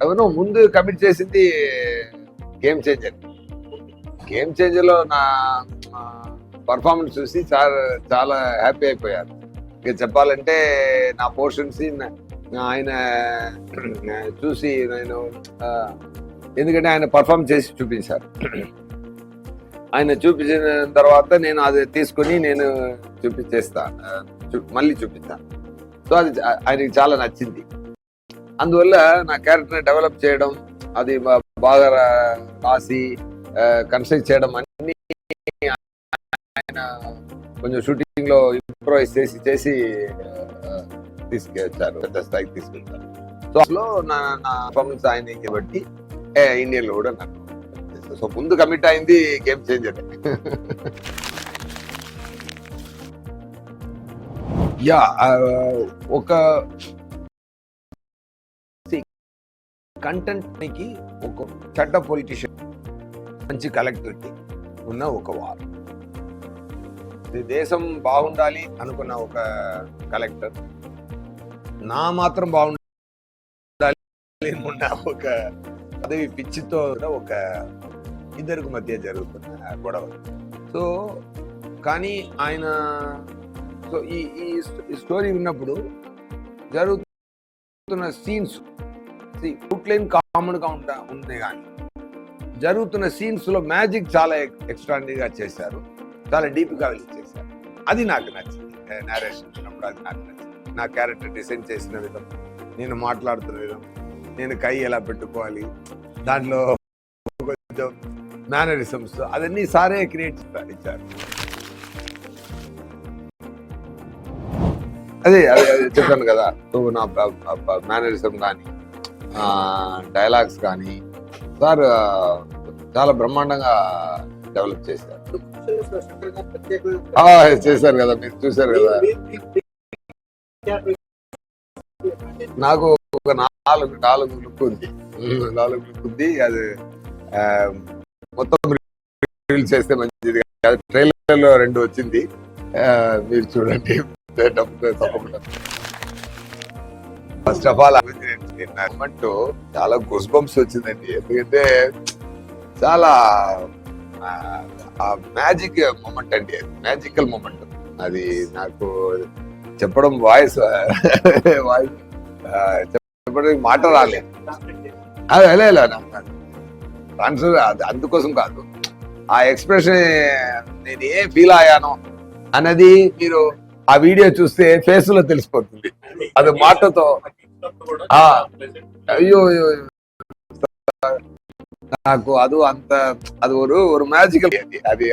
అవును, ముందు కమిట్ చేసింది గేమ్ చేంజర్. గేమ్ చేంజర్ లో నా పర్ఫార్మెన్స్ చూసి చాలా హ్యాపీ అయిపోయారు. ఇక చెప్పాలంటే నా పోర్షన్స్ ఆయన చూసి నేను ఎందుకంటే ఆయన పర్ఫార్మ్ చేసి చూపించారు. ఆయన చూపించిన తర్వాత నేను అది తీసుకుని నేను మళ్ళీ చూపిస్తాను. సో అది ఆయనకి చాలా నచ్చింది. అందువల్ల నా క్యారెక్టర్ డెవలప్ చేయడం, అది బాగా రాసి కన్స్ట్రక్ట్ చేయడం అన్ని ఆయన కొంచెం షూటింగ్ లో ఇంప్రూవైజ్ చేసి తీసుకెళ్తారు, పెద్ద స్థాయికి తీసుకెళ్తారు. సో అసలు నా పర్ఫార్మెన్స్ ఆయన బట్టి ఇండియన్ లో కూడా నాకు సో ముందు కమిట్ అయింది గేమ్ చేంజర్. ఒక కంటెంట్ కి ఒక చెడ్డ పొలిటీషియన్, మంచి కలెక్టర్కి ఉన్న ఒక వార్. దేశం బాగుండాలి అనుకున్న ఒక కలెక్టర్, నా మాత్రం బాగుండాలి ఉన్న ఒక పదవి పిచ్చితో ఒక ఇద్దరికి మధ్య జరుగుతున్న గొడవ. సో కానీ ఆయన సో ఈ స్టోరీ విన్నప్పుడు జరుగుతున్న సీన్స్ అవుట్లైన్ కామన్ గా ఉంది, కానీ జరుగుతున్న సీన్స్ లో మ్యాజిక్ చాలా ఎక్స్ట్రాడినరీగా చేశారు, చాలా డీప్ గా వెళ్ళి చేశారు. అది నాకు నచ్చింది. నేరేషన్ విన్నప్పుడు అది నాకు నచ్చింది. నా క్యారెక్టర్ డిజైన్ చేసిన విధం, నేను మాట్లాడుతున్న విధం, నేను కై ఎలా పెట్టుకోవాలి, దాంట్లో కొంచెం మేనరిజమ్స్ అదన్నీ సారే క్రియేట్ ఇచ్చారు. అదే చెప్పాను కదా. సో నా మేనరిజం కానీ డైలాగ్స్ కానీ సార్ చాలా బ్రహ్మాండంగా డెవలప్ చేశారు. చేశారు కదా, మీరు చూశారు కదా. నాకు ఒక నాలుగు లుక్ ఉంది. అది మొత్తం రివీల్ చేస్తే మంచిది. ట్రైలర్ లో 2 వచ్చింది, మీరు చూడండి తప్పకుండా. ఫస్ట్ ఆఫ్ ఆల్ అంటూ చాలా గుస్ బంప్స్ వచ్చిందండి. ఎందుకంటే చాలా మ్యాజిక్ మూమెంట్ అండి, అది మ్యాజికల్ మూమెంట్. అది నాకు చెప్పడం వాయిస్ చెప్పడానికి మాట రాలేదు. ఆన్సర్ అందుకోసం కాదు, ఆ ఎక్స్ప్రెషన్ నేను ఏం ఫీల్ అయ్యానో అన్నది మీరు ఆ వీడియో చూస్తే ఫేస్ లో తెలిసిపోతుంది. అది మాటతో అయ్యో నాకు అది ఒక మ్యాజికల్. అది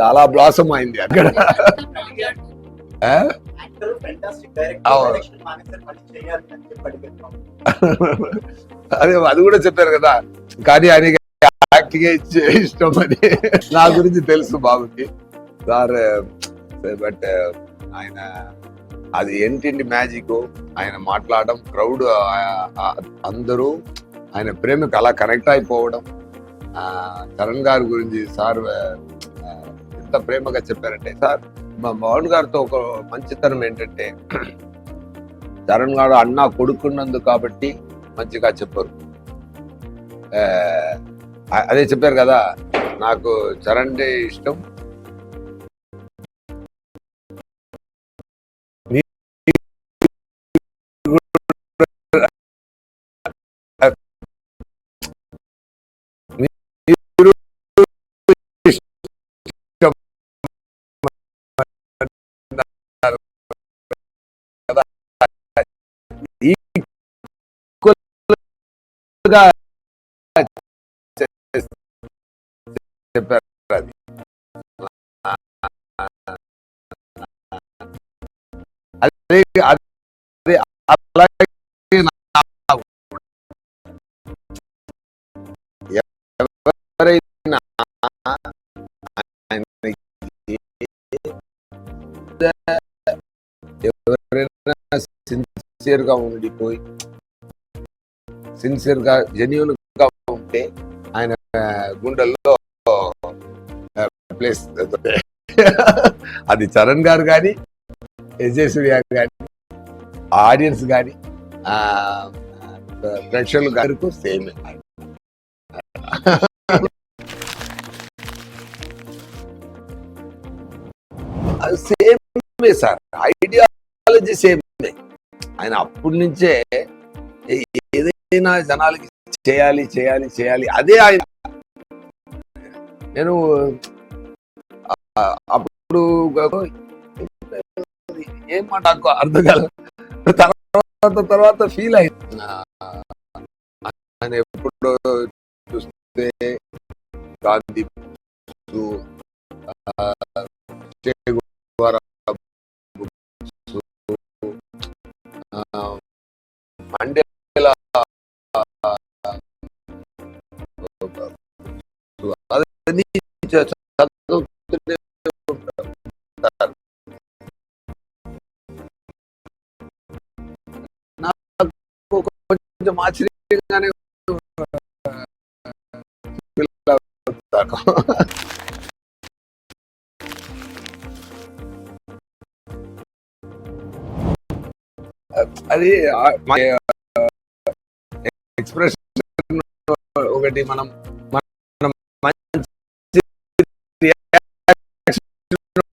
అలా బ్లాసమ్ అయింది అక్కడ. అదే అది కూడా చెప్పారు కదా, కానీ ఆయనకి యాక్టింగ్ ఇష్టం అని నా గురించి తెలుసు బాబుకి సార్. బట్ ఆయన అది ఏంటి మ్యాజిక్, ఆయన మాట్లాడడం, క్రౌడ్ అందరూ ఆయన ప్రేమకు అలా కనెక్ట్ అయిపోవడం. చరణ్ గారి గురించి సార్ ఎంత ప్రేమగా చెప్పారంటే, సార్ మా మోహన్ గారితో ఒక మంచితనం ఏంటంటే, చరణ్ గారు అన్న కొడుకున్నందుకు కాబట్టి మంచిగా చెప్పారు. అదే చెప్పారు కదా, నాకు చరణ్ ఇష్టం, చెప్పారు. ఎవరైనా సిన్సియర్ గా ఉండిపోయి, సిన్సియర్ గా జెన్యూన్ గా ఉంటే ఆయన గుండెల్లో ప్లేస్. అది చరణ్ గారు కానీ, విజయ్ సూర్య గారు కానీ, ఆడియన్స్ కానీ, ప్రేక్షకులు గారికి సేమ్ సేమే సార్, ఐడియాలజీ సేమే. ఆయన అప్పటి నుంచే ఏదైనా జనాలకి చేయాలి చేయాలి చేయాలి, అదే ఆయన. నేను అప్పుడు ఏం మాట నాకు అర్థం కాదు, తర్వాత ఫీల్ అయింది. ఆయన ఎప్పుడు చూస్తే గాంధీ, మండేలా, చదువుతూనే ఉంటారు. నాకు కొంచెం ఆశ్చర్యంగానే అది ఎక్స్ప్రెషన్ ఒకటి, మనం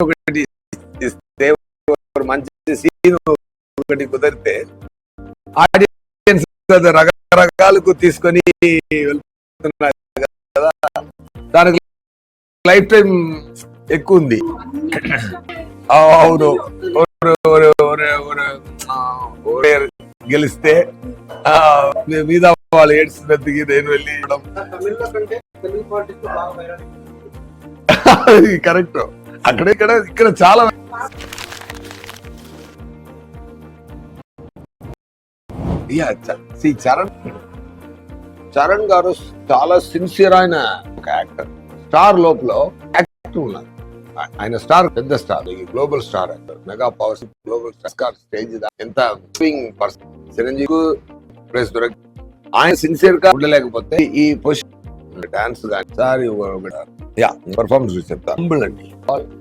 ఒకటి ఇస్తే, మంచి సీన్ ఒకటి కుదిరితే ఆడియన్స్ రకరకాలకు తీసుకొని వెళ్తున్నారు కదా, దానికి లైఫ్ టైం ఎక్కువ ఉంది. అవును, గెలిస్తే మీద వాళ్ళు ఏడ్చినందుకు నేను వెళ్ళి కరెక్ట్. అక్కడ ఇక్కడ చాలా చరణ్ గారు చాలా సిన్సియర్ అయిన ఒక యాక్టర్. స్టార్ లోపల యాక్టివ్ ఉన్నారు. ఆయన స్టార్, పెద్ద star, global star actor, mega power global star. Stage ఎంత పర్సన్ చిరంజీవి ప్లేస్ దొరికి ఆయన సిన్సియర్ గా ఉండలేకపోతే ఈ పొజిషన్ డాన్స్ కానీ సార్ పర్ఫార్మెన్స్ చూసి చెప్తా. హంబుల్ అండి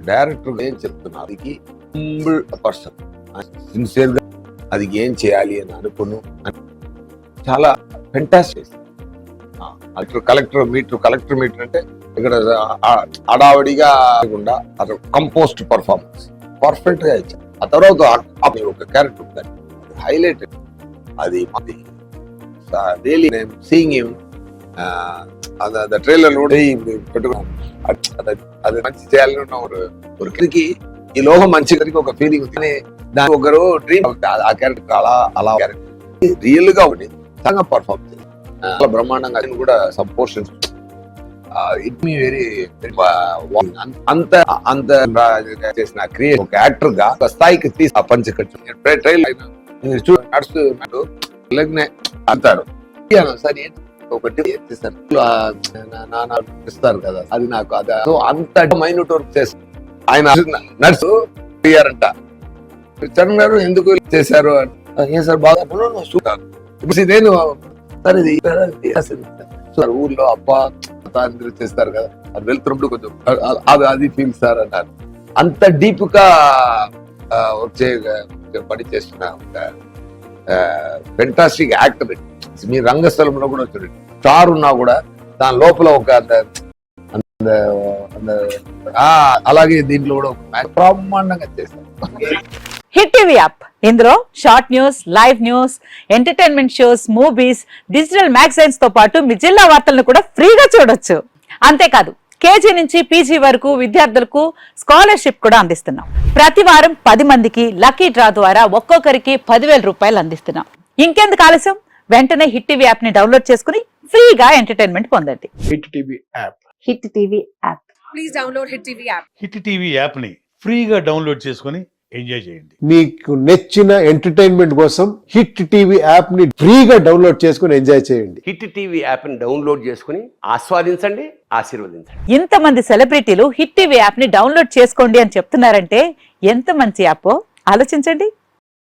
డైరెక్టర్ ఏం చెప్తున్నారు, అది హంబుల్ పర్సన్, సిన్సియర్ గా అది ఏం చేయాలి అని అనుకును చాలా ఫెంటాస్టిక్. కలెక్టర్ మీటర్ అంటే ఇక్కడ అడావడిగా అసలు కంపోస్ట్ పర్ఫార్మెన్స్ పర్ఫెక్ట్ గా ఇచ్చారు. ఆ తర్వాత ఒక క్యారెక్టర్ ఉంటుంది, హైలైట్. అది రియలీ సీయింగ్ హిమ్ ట్రైలర్ పెట్టుకున్నాను. అది మంచి చేయాలని ఉన్న ఒకరికి ఈ లోహం మంచి ఒక ఫీలింగ్ ఉంది. దాని ఒకరు డ్రీమ్, ఆ క్యారెక్టర్ అలా క్యారెక్టర్ రియల్ గా ఉంది, చాలా పర్ఫార్మ్ చేసి చాలా బ్రహ్మాండంగా. అది కూడా sub portions it me very అంత చేసిన క్రియేట్ ఒక యాక్టర్ గా ఒక స్థాయికి తీసి ఆ పంచకట్టు నడుస్తూ అంటారు సరే ఒకటి ఇస్తారు కదా, అది నాకు అదే అంత మైన్యూట్ వర్క్ చేస్తారు. ఆయన నడుస్తూ అయ్యారంట. చరణ్ గారు ఎందుకు చేశారు ఏ సార్ బాగా నేను సరే సార్ ఊర్లో అబ్బా అందరూ చేస్తారు కదా, అది వెళ్తున్నప్పుడు కొంచెం అది ఫీల్ సార్ అన్నారు. అంత డీప్ గా వచ్చే పని చేస్తున్న ఫెంటాస్టిక్ యాక్టర్. మీ రంగస్థలంలో కూడా వచ్చాడు, స్టార్ ఉన్నా కూడా దాని లోపల ఒక అలాగే దీంట్లో కూడా బ్రహ్మాండంగా చేస్తారు. హిట్ టీవీ యాప్, ఇందులో short news, live news, entertainment shows, movies, digital magazines తో పాటు మీ జిల్లా వార్తలను కూడా ఫ్రీగా చూడొచ్చు. అంతేకాదు కేజీ నుంచి పీజీ వరకు విద్యార్థులకు స్కాలర్షిప్ కూడా అందిస్తున్నాం. ప్రతి వారం 10 మందికి లక్కీ డ్రా ద్వారా ఒక్కొక్కరికి 10,000 రూపాయలు అందిస్తున్నాం. ఇంకెందుకు ఆలస్యం, వెంటనే హిట్ టీవీ యాప్ ని డౌన్లోడ్ చేసుకుని ఫ్రీగా ఎంటర్టైన్మెంట్ పొందండి. Hit TV app, hit TV app, please download hit TV app. Hit TV app ని ఫ్రీగా డౌన్లోడ్ చేసుకుని ఎంజాయ్ చేయండి. మీకు నచ్చిన ఎంటర్టైన్మెంట్ కోసం హిట్ టీవీ యాప్ ని ఫ్రీగా డౌన్లోడ్ చేసుకుని ఎంజాయ్ చేయండి. హిట్ టీవీ యాప్ ని డౌన్లోడ్ చేసుకుని ఆస్వాదించండి, ఆశీర్వదించండి. ఇంతమంది సెలబ్రిటీలు హిట్ టీవీ యాప్ ని డౌన్లోడ్ చేసుకోండి అని చెప్తున్నారంటే ఎంత మంచి యాప్ ఆలోచించండి.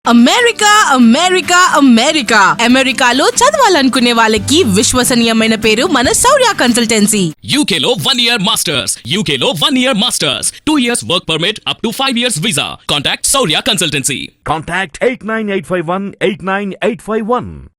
అమెరికా అమెరికా అమెరికా అమెరికాలో చదవాలనుకునే వాళ్ళకి విశ్వసనీయమైన పేరు మన శౌర్య కన్సల్టెన్సీ. UK లో 1 year masters, UK లో 1 year masters, 2 years work permit up to 5 years visa. Contact Saurya Consultancy. Contact 89851 89851.